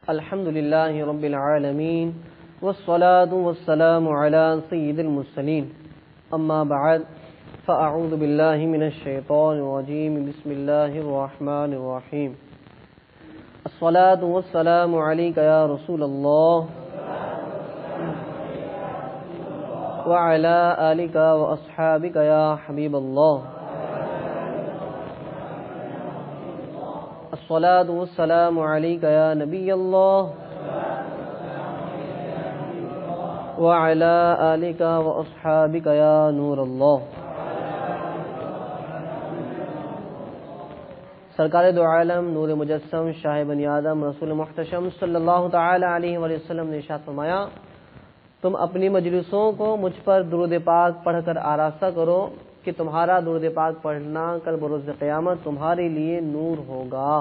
الحمد لله رب العالمين والصلاة والسلام على سيد المرسلين أما بعد فأعوذ بالله من الشيطان الرجيم بسم الله الرحمن الرحيم الصلاة والسلام عليك يا رسول الله وعلى آلك وأصحابك يا حبيب الله الصلاة والسلام عليك يا نبي الله وعلى آلك وأصحابك يا نور الله. سرکار دو عالم نور مجسم شاہ بنی آدم رسول محتشم صلی اللہ تعالی علیہ وآلہ وسلم نے ارشاد فرمایا، تم اپنی مجلسوں کو مجھ پر درود پاک پڑھ کر آراستہ کرو کہ تمہارا درود پاک پڑھنا کل بروز قیامت تمہارے لیے نور ہوگا.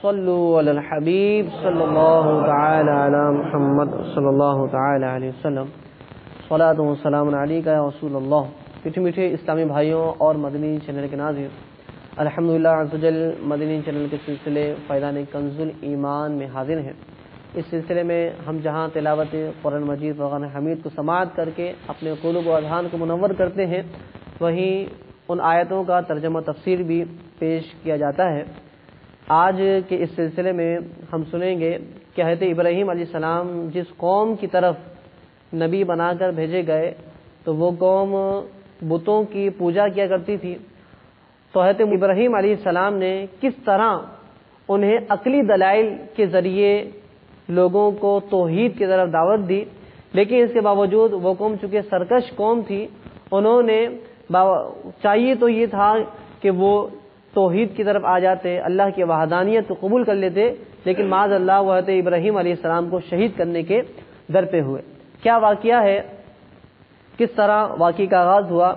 صلو علی الحبیب صلی اللہ تعالی علی محمد صلی اللہ تعالی علیہ وسلم. صلاۃ و سلام علیک یا رسول اللہ. میٹھے میٹھے اسلامی بھائیوں اور مدنی چینل کے ناظرین، الحمدللہ عز وجل مدنی چینل کے سلسلے فیضان کنز ایمان میں حاضر ہیں. اس سلسلے میں ہم جہاں تلاوت قرآن مجید فرقان حمید کو سماعت کر کے اپنے قلوب و اذہان کو منور کرتے ہیں، وہیں ان آیتوں کا ترجمہ تفسیر بھی پیش کیا جاتا ہے. آج کے اس سلسلے میں ہم سنیں گے کہ حضرت ابراہیم علیہ السلام جس قوم کی طرف نبی بنا کر بھیجے گئے تو وہ قوم بتوں کی پوجا کیا کرتی تھی. تو حضرت ابراہیم علیہ السلام نے کس طرح انہیں عقلی دلائل کے ذریعے لوگوں کو توحید کی طرف دعوت دی، لیکن اس کے باوجود وہ قوم چونکہ سرکش قوم تھی، انہوں نے چاہیے تو یہ تھا کہ وہ توحید کی طرف آ جاتے، اللہ کی وحدانیت کو قبول کر لیتے، لیکن معاذ اللہ وہ حضرت ابراہیم علیہ السلام کو شہید کرنے کے در پہ ہوئے. کیا واقعہ ہے، کس طرح واقعے کا آغاز ہوا،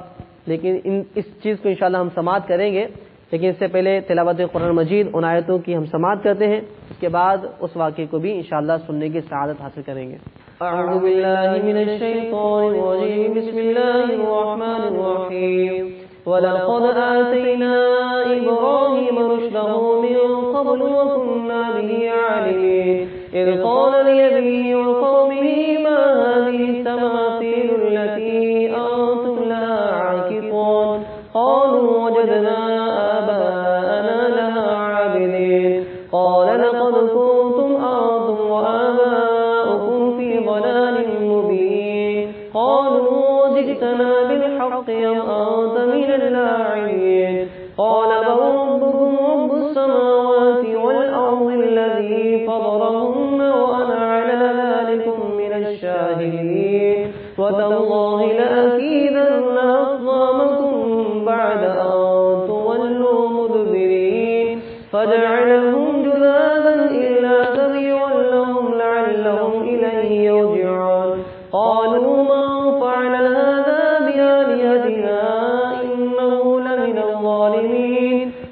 لیکن اس چیز کو انشاءاللہ ہم سماعت کریں گے. لیکن اس سے پہلے تلاوت قرآن مجید ان آیتوں کی ہم سماعت کرتے ہیں، اس کے بعد اس واقعے کو بھی انشاءاللہ سننے کی سعادت حاصل کریں گے. اعوذ باللہ من الشیطان الرجیم بسم اللہ الرحمن الرحیم وَلَقَدْ آتَيْنَا إِبْرَاهِيمَ رُشْدَهُ مِن قَبْلُ وَكُنَّا بِهِ عَالِمِينَ إِذْ قَالَ لِأَبِيهِ وَقَوْمِهِ مَا هَٰذِهِ التَّمَاثِيلُ الَّتِي أَنتُمْ لَهَا عَاكِفُونَ قَالُوا وَجَدْنَا آبَاءَنَا لَهَا عَابِدِينَ قَالَ لَقَدْ كُنتُمْ أَنتُمْ وَآبَاؤُكُمْ فِي ضَلَالٍ مُّبِينٍ قَالُوا وَجِئْتَنَا بِالْحَقِّ أَمْ أَنتَ مِنَ اللاعبين قال بل ربكم رب السماوات والأرض الذي فطرهن وأنا على ذلك من الشاهدين وتالله لأكيدن أصنامكم بعد أن تولوا مدبرين فجعلهم جذاذا إلا كبيرا لهم لعلهم إليه يرجعون قالوا من فعل هذا بآلهتنا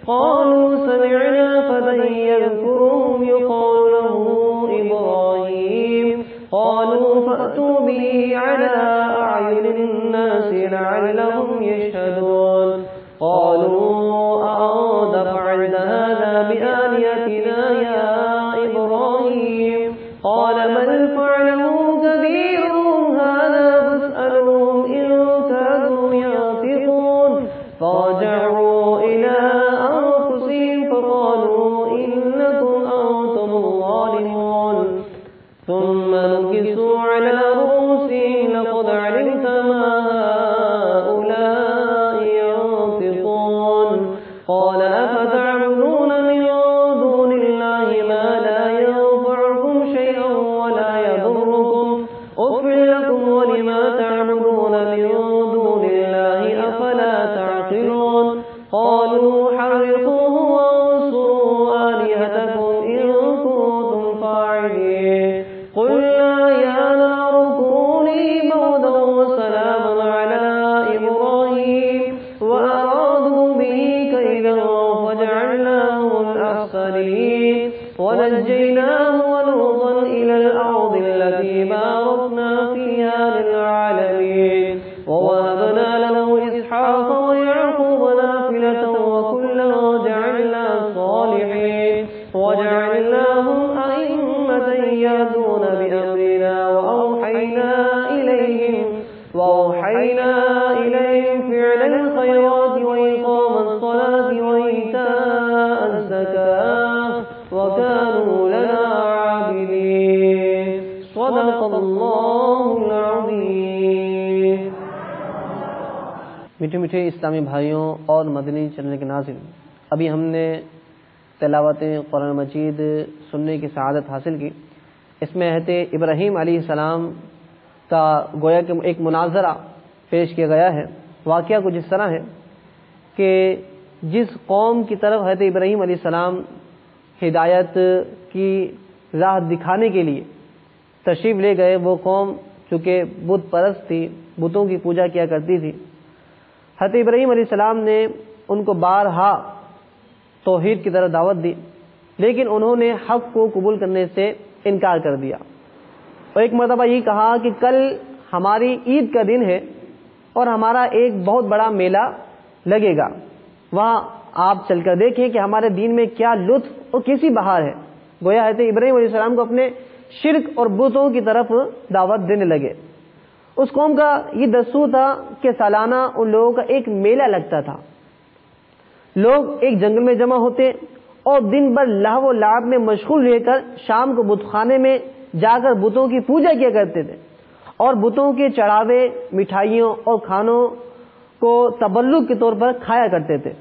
قالوا سمعنا فتى يذكرهم يقال له إبراهيم قالوا فأتوا به على أعين الناس لعلهم يشهدون قالوا أأنت فعلت هذا بآلهتنا يا إبراهيم قال بل فعله كبيرهم هذا فاسألهم إن كانوا ينطقون فرجعوا إلى ثم نكسوا على رؤوسهم لقد علمت ما هؤلاء ينطقون قال أفتعبدون من دون الله ما لا ينفعكم شيئا ولا يضركم أف لكم ولما تعبدون من دون الله أفلا تعقلون قالوا حرقوه وانصروا آلهتكم إن كنتم فاعلين قلنا يا نار كوني بردا وسلاما على إبراهيم وأرادوا به كيدا فجعلناهم الأخسرين ونجيناه ولوطا إلى الأرض التي باركنا فيها للعالمين ووهبنا له إسحاق ويعقوب نافلة وكلا جعلنا صالحين وجعلناهم وجعلناهم أئمة يهدون بأمرنا وأوحينا إليهم فعل الخيرات وإقام الصلاة وإيتاء الزكاة وكانوا لنا عابدين صدق الله العظيم۔ میٹھے میٹھے اسلامی بھائیوں اور مدنی چینل کے ناظرین، ابھی ہم نے تلاوت قرآن مجید سننے کی سعادت حاصل کی۔ اس میں حضرت ابراہیم علیہ السلام کا گویا کہ ایک مناظرہ پیش کیا گیا ہے۔ واقعہ کچھ اس طرح ہے کہ جس قوم کی طرف حضرت ابراہیم علیہ السلام ہدایت کی راہ دکھانے کے لیے تشریف لے گئے، وہ قوم چونکہ بت پرست تھی، بتوں کی پوجا کیا کرتی تھی، حضرت ابراہیم علیہ السلام نے ان کو بارہا توحید کی طرف دعوت دی، لیکن انہوں نے حق کو قبول کرنے سے انکار کر دیا، اور ایک مرتبہ یہ کہا کہ کل ہماری عید کا دن ہے اور ہمارا ایک بہت بڑا میلہ لگے گا، وہاں آپ چل کر دیکھیں کہ ہمارے دین میں کیا لطف اور کیسی بہار ہے۔ گویا حضرت ابراہیم علیہ السلام کو اپنے شرک اور بتوں کی طرف دعوت دینے لگے۔ اس قوم کا یہ دستور تھا کہ سالانہ ان لوگوں کا ایک میلہ لگتا تھا، لوگ ایک جنگل میں جمع ہوتے اور دن بھر لہو و لعب میں مشغول رہ کر شام کو بت خانے میں جا کر بتوں کی پوجا کیا کرتے تھے، اور بتوں کے چڑھاوے، مٹھائیوں اور کھانوں کو تبرک کے طور پر کھایا کرتے تھے۔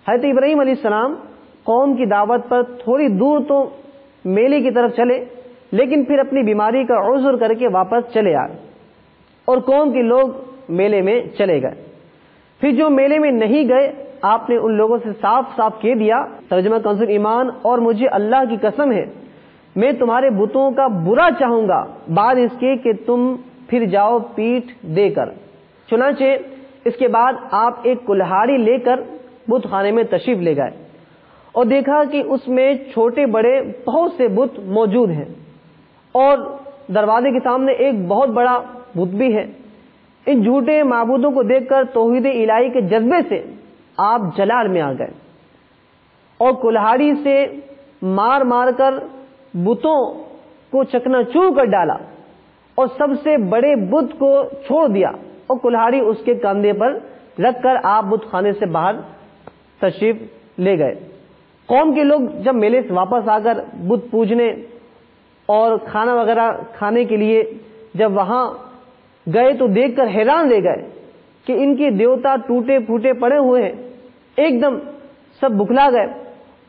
حضرت ابراہیم علیہ السلام قوم کی دعوت پر تھوڑی دور تو میلے کی طرف چلے، لیکن پھر اپنی بیماری کا عذر کر کے واپس چلے آئے اور قوم کے لوگ میلے میں چلے گئے۔ پھر جو میلے میں نہیں گئے، آپ نے ان لوگوں سے صاف صاف کہہ دیا، ترجمہ کنز ایمان، اور مجھے اللہ کی قسم ہے میں تمہارے بتوں کا برا چاہوں گا بعد اس کے کہ تم پھر جاؤ پیٹھ دے کر۔ چنانچہ اس کے بعد آپ ایک کلہاڑی لے کر بت خانے میں تشریف لے گئے اور دیکھا کہ اس میں چھوٹے بڑے بہت سے بت موجود ہیں، اور دروازے کے سامنے ایک بہت بڑا بت بھی ہے۔ ان جھوٹے معبودوں کو دیکھ کر توحید الہی کے جذبے سے آپ جلال میں آ گئے اور کلہاڑی سے مار مار کر بتوں کو چکنا چور کر ڈالا اور سب سے بڑے بت کو چھوڑ دیا، اور کلہاڑی اس کے کندھے پر رکھ کر آپ بت خانے سے باہر تشریف لے گئے۔ قوم کے لوگ جب میلے سے واپس آ کر بت پوجنے اور کھانا وغیرہ کھانے کے لیے جب وہاں گئے تو دیکھ کر حیران رہ گئے کہ ان کے دیوتا ٹوٹے پھوٹے پڑے ہوئے ہیں۔ ایک دم سب بکھلا گئے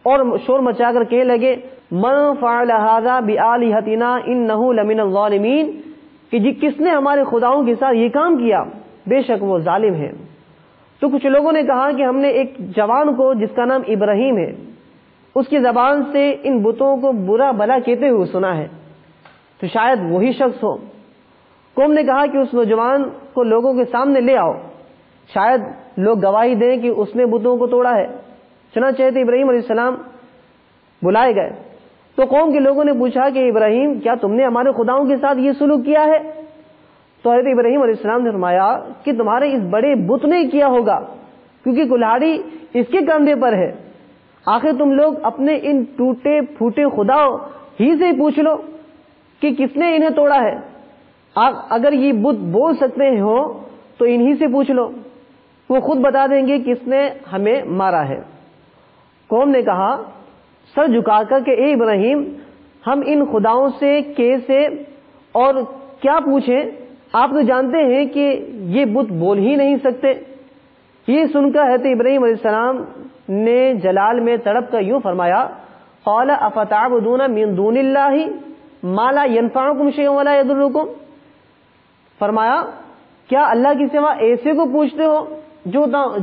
اور شور مچا کر کہنے لگے، من فعل هذا بآلهتنا انه لمن الظالمین، کہ جی کس نے ہمارے خداؤں کے ساتھ یہ کام کیا، بے شک وہ ظالم ہے۔ تو کچھ لوگوں نے کہا کہ ہم نے ایک جوان کو جس کا نام ابراہیم ہے، اس کی زبان سے ان بتوں کو برا بھلا کہتے ہوئے سنا ہے، تو شاید وہی شخص ہو۔ قوم نے کہا کہ اس نوجوان کو لوگوں کے سامنے لے آؤ، شاید لوگ گواہی دیں کہ اس نے بتوں کو توڑا ہے۔ چنانچہ ابراہیم علیہ السلام بلائے گئے تو قوم کے لوگوں نے پوچھا کہ ابراہیم، کیا تم نے ہمارے خداؤں کے ساتھ یہ سلوک کیا ہے؟ تو حضرت ابراہیم علیہ السلام نے فرمایا کہ تمہارے اس بڑے بت نے کیا ہوگا، کیونکہ کلہاڑی اس کے کندھے پر ہے۔ آخر تم لوگ اپنے ان ٹوٹے پھوٹے خداؤں ہی سے پوچھ لو کہ کس نے انہیں توڑا ہے۔ اگر یہ بت بول سکتے ہو تو انہی سے پوچھ لو، وہ خود بتا دیں گے کس نے ہمیں مارا ہے۔ قوم نے کہا سر جھکا کر کہ اے ابراہیم، ہم ان خداؤں سے کیسے اور کیا پوچھیں، آپ تو جانتے ہیں کہ یہ بت بول ہی نہیں سکتے۔ یہ سن کر حضرت ابراہیم علیہ السلام نے جلال میں تڑپ کر یوں فرمایا، قال افتعبدون من دون اللہ ما لا ينفعکم شیئا ولا یضرکم، فرمایا کیا اللہ کی سوا ایسے کو پوچھتے ہو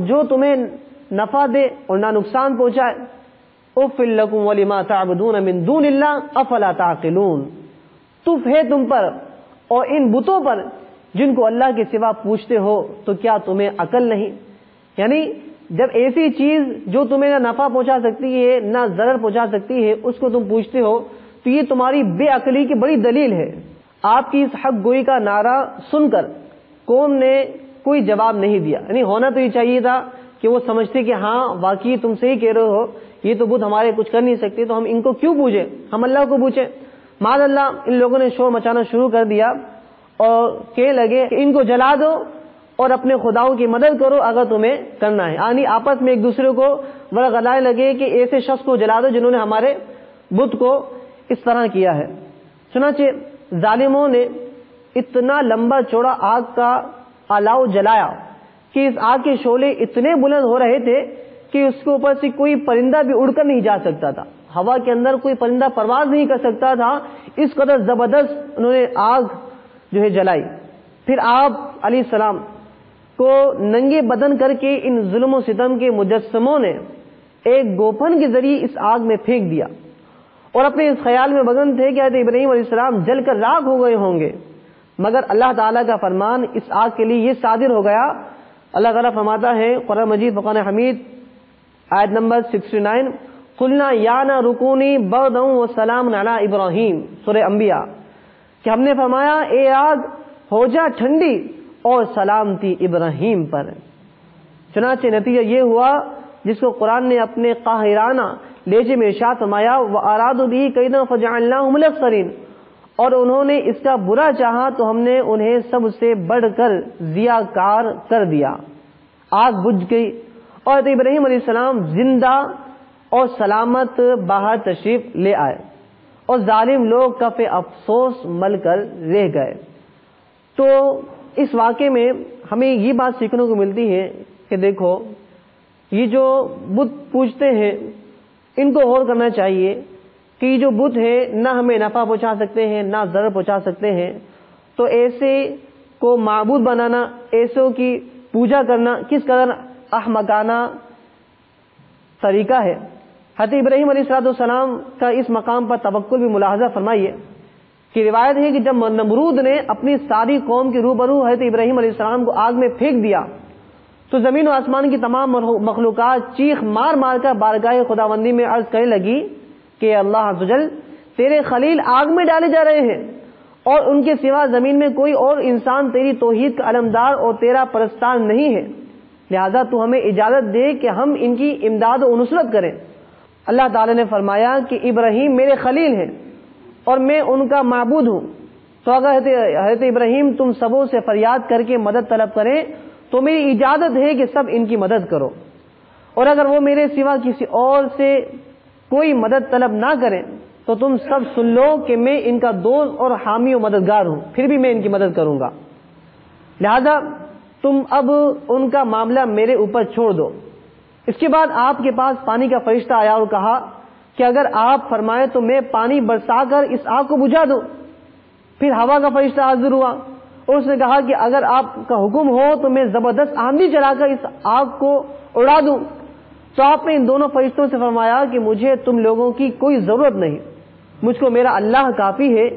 جو تمہیں نفع دے اور نہ نقصان پہنچائے؟ اف لکم ولما تعبدون من دون اللہ افلا تعقلون، تف ہے تم پر اور ان بتوں پر جن کو اللہ کے سوا پوچھتے ہو، تو کیا تمہیں عقل نہیں؟ یعنی جب ایسی چیز جو تمہیں نہ نفع پہنچا سکتی ہے نہ ضرر پہنچا سکتی ہے اس کو تم پوچھتے ہو، تو یہ تمہاری بے عقلی کی بڑی دلیل ہے۔ آپ کی اس حق گوئی کا نعرہ سن کر قوم نے کوئی جواب نہیں دیا، یعنی ہونا تو یہ چاہیے تھا کہ وہ سمجھتے کہ ہاں واقعی تم صحیح کہہ رہے ہو، یہ تو بت ہمارے کچھ کر نہیں سکتے، تو ہم ان کو کیوں پوجیں، ہم اللہ کو پوچھیں۔ معاذ اللہ ان لوگوں نے شور مچانا شروع کر دیا اور کہنے لگے کہ ان کو جلا دو اور اپنے خداؤں کی مدد کرو اگر تمہیں کرنا ہے، یعنی آپس میں ایک دوسرے کو ورغلانے لگے کہ ایسے شخص کو جلا دو جنہوں نے ہمارے بت کو اس طرح کیا ہے۔ چنانچہ ظالموں نے اتنا لمبا چوڑا آگ کا الاؤ جلایا کہ اس آگ کے شعلے اتنے بلند ہو رہے تھے کہ اس کے اوپر سے کوئی پرندہ بھی اڑ کر نہیں جا سکتا تھا، ہوا کے اندر کوئی پرندہ پرواز نہیں کر سکتا تھا، اس قدر زبردست انہوں نے آگ جو ہے جلائی۔ پھر آپ علیہ السلام کو ننگے بدن کر کے ان ظلم و ستم کے مجسموں نے ایک گوپن کے ذریعے اس آگ میں پھینک دیا اور اپنے اس خیال میں مگن تھے کہ حضرت ابراہیم علیہ السلام جل کر راکھ ہو گئے ہوں گے، مگر اللہ تعالیٰ کا فرمان اس آگ کے لیے یہ صادر ہو گیا۔ اللہ تعالیٰ فرماتا ہے قرآن مجید فرقان حمید آیت نمبر 69، قلنا یا نار کونی بردا وسلام علی ابراہیم، سورہ انبیاء، کہ ہم نے فرمایا اے آگ ہو جا ٹھنڈی اور سلامتی ابراہیم پر۔ چنانچہ نتیجہ یہ ہوا جس کو قرآن نے اپنے قاہرانہ لہجے میں ارشاد فرمایا وَأَرَادُوا بِهِ كَيْدًا فَجَعَلْنَاهُمُ الْأَخْسَرِينَ، اور انہوں نے اس کا برا چاہا تو ہم نے انہیں سب سے بڑھ کر ضیاءکار کر دیا۔ آگ بجھ گئی اور حضرت ابراہیم علیہ السلام زندہ اور سلامت باہر تشریف لے آئے اور ظالم لوگ کف افسوس مل کر رہ گئے۔ تو اس واقعے میں ہمیں یہ بات سیکھنے کو ملتی ہے کہ دیکھو یہ جو بت پوجتے ہیں ان کو غور کرنا چاہیے کہ یہ جو بت ہے نہ ہمیں نفع پہنچا سکتے ہیں نہ ضرر پہنچا سکتے ہیں، تو ایسے کو معبود بنانا، ایسوں کی پوجا کرنا کس قدر احمقانہ طریقہ ہے۔ حضرت ابراہیم علیہ السلام کا اس مقام پر توکل بھی ملاحظہ فرمائیے کہ روایت ہے کہ جب نمرود نے اپنی ساری قوم کے روبرو حضرت ابراہیم علیہ السلام کو آگ میں پھینک دیا تو زمین و آسمان کی تمام مخلوقات چیخ مار مار کر بارگاہ خداوندی میں عرض کرنے لگی کہ اللہ عز و جل تیرے خلیل آگ میں ڈالے جا رہے ہیں اور ان کے سوا زمین میں کوئی اور انسان تیری توحید کا علمدار اور تیرا پرستار نہیں ہے، لہذا تو ہمیں اجازت دے کہ ہم ان کی امداد و نصرت کریں۔ اللہ تعالی نے فرمایا کہ ابراہیم میرے خلیل ہیں اور میں ان کا معبود ہوں، تو اگر حضرت ابراہیم تم سبوں سے فریاد کر کے مدد طلب کریں تو میری اجازت ہے کہ سب ان کی مدد کرو، اور اگر وہ میرے سوا کسی اور سے کوئی مدد طلب نہ کریں تو تم سب سن لو کہ میں ان کا دوست اور حامی و مددگار ہوں، پھر بھی میں ان کی مدد کروں گا، لہذا تم اب ان کا معاملہ میرے اوپر چھوڑ دو۔ اس کے بعد آپ کے پاس پانی کا فرشتہ آیا اور کہا کہ اگر آپ فرمائیں تو میں پانی برسا کر اس آگ کو بجھا دوں۔ پھر ہوا کا فرشتہ حاضر ہوا اور اس نے کہا کہ اگر آپ کا حکم ہو تو میں زبردست آندھی چلا کر اس آگ کو اڑا دوں۔ تو آپ نے ان دونوں فرشتوں سے فرمایا کہ مجھے تم لوگوں کی کوئی ضرورت نہیں، مجھ کو میرا اللہ کافی ہے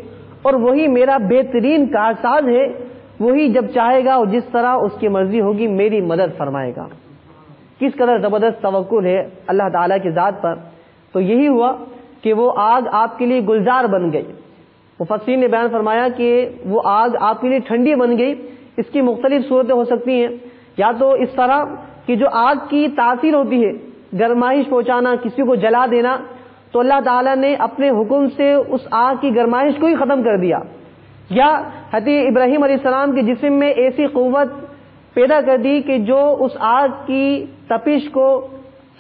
اور وہی میرا بہترین کارساز ہے، وہی جب چاہے گا اور جس طرح اس کی مرضی ہوگی میری مدد فرمائے گا۔ کس قدر زبردست توکل ہے اللہ تعالیٰ کی ذات پر۔ تو یہی ہوا کہ وہ آگ آپ کے لیے گلزار بن گئی۔ مفسرین نے بیان فرمایا کہ وہ آگ آپ کے لیے ٹھنڈی بن گئی۔ اس کی مختلف صورتیں ہو سکتی ہیں، یا تو اس طرح کہ جو آگ کی تاثیر ہوتی ہے گرمائش پہنچانا، کسی کو جلا دینا، تو اللہ تعالیٰ نے اپنے حکم سے اس آگ کی گرمائش کو ہی ختم کر دیا، یا حضرت ابراہیم علیہ السلام کے جسم میں ایسی قوت پیدا کر دی کہ جو اس آگ کی تپش کو،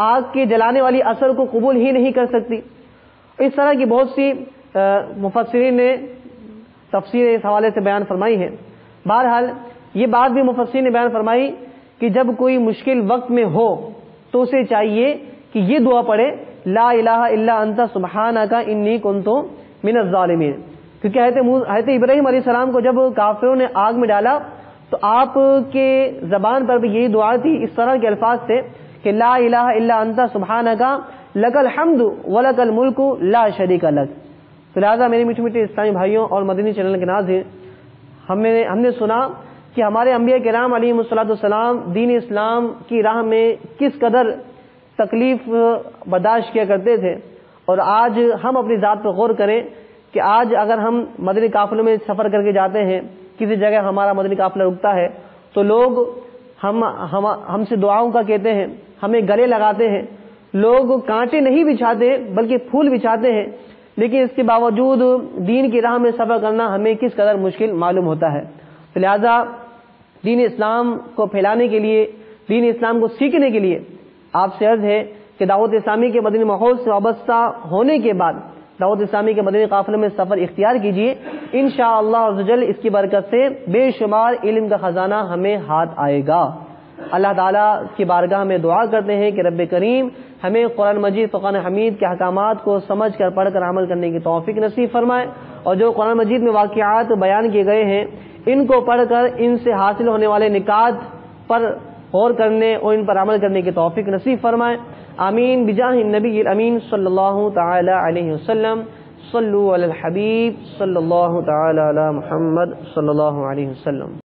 آگ کے جلانے والی اثر کو قبول ہی نہیں کر سکتی۔ اس طرح کی بہت سی مفسرین نے تفسیر اس حوالے سے بیان فرمائی ہے۔ بہرحال یہ بات بھی مفسرین نے بیان فرمائی کہ جب کوئی مشکل وقت میں ہو تو اسے چاہیے کہ یہ دعا پڑھے لا الہ الا انت سبحانک انی کنت من الظالمین، کیونکہ حضرت ابراہیم علیہ السلام کو جب کافروں نے آگ میں ڈالا تو آپ کے زبان پر بھی یہی دعا تھی، اس طرح کے الفاظ تھے کہ لا الہ الا انت سبحانک لک الحمد ولک الملک لا شریک لک۔ تو لہٰذا میرے میٹھے میٹھے اسلامی بھائیوں اور مدنی چینل کے ناظرین، ہم نے سنا کہ ہمارے انبیاء کرام علیہم الصلوۃ والسلام دین اسلام کی راہ میں کس قدر تکلیف برداشت کیا کرتے تھے، اور آج ہم اپنی ذات پر غور کریں کہ آج اگر ہم مدنی قافلوں میں سفر کر کے جاتے ہیں، کسی جگہ ہمارا مدنی قافلہ رکتا ہے تو لوگ ہم سے دعاؤں کا کہتے ہیں، ہمیں گلے لگاتے ہیں، لوگ کانٹے نہیں بچھاتے بلکہ پھول بچھاتے ہیں، لیکن اس کے باوجود دین کی راہ میں سفر کرنا ہمیں کس قدر مشکل معلوم ہوتا ہے۔ تو لہذا دین اسلام کو پھیلانے کے لیے، دین اسلام کو سیکھنے کے لیے آپ سے عرض ہے کہ دعوت اسلامی کے مدنی ماحول سے وابستہ ہونے کے بعد دعوت اسلامی کے مدنی قافلے میں سفر اختیار کیجیے، انشاءاللہ عزوجل اس کی برکت سے بے شمار علم کا خزانہ ہمیں ہاتھ آئے گا۔ اللہ تعالیٰ کی بارگاہ میں دعا کرتے ہیں کہ رب کریم ہمیں قرآن مجید فرقان حمید کے احکامات کو سمجھ کر پڑھ کر عمل کرنے کی توفیق نصیب فرمائے، اور جو قرآن مجید میں واقعات بیان کیے گئے ہیں ان کو پڑھ کر ان سے حاصل ہونے والے نکات پر غور کرنے اور ان پر عمل کرنے کی توفیق نصیب فرمائے، آمین بجاہ النبی الامین صلی اللہ تعالی علیہ وسلم۔ صلو علی الحبیب صلی اللہ تعالی علی محمد صلی اللہ علیہ وسلم۔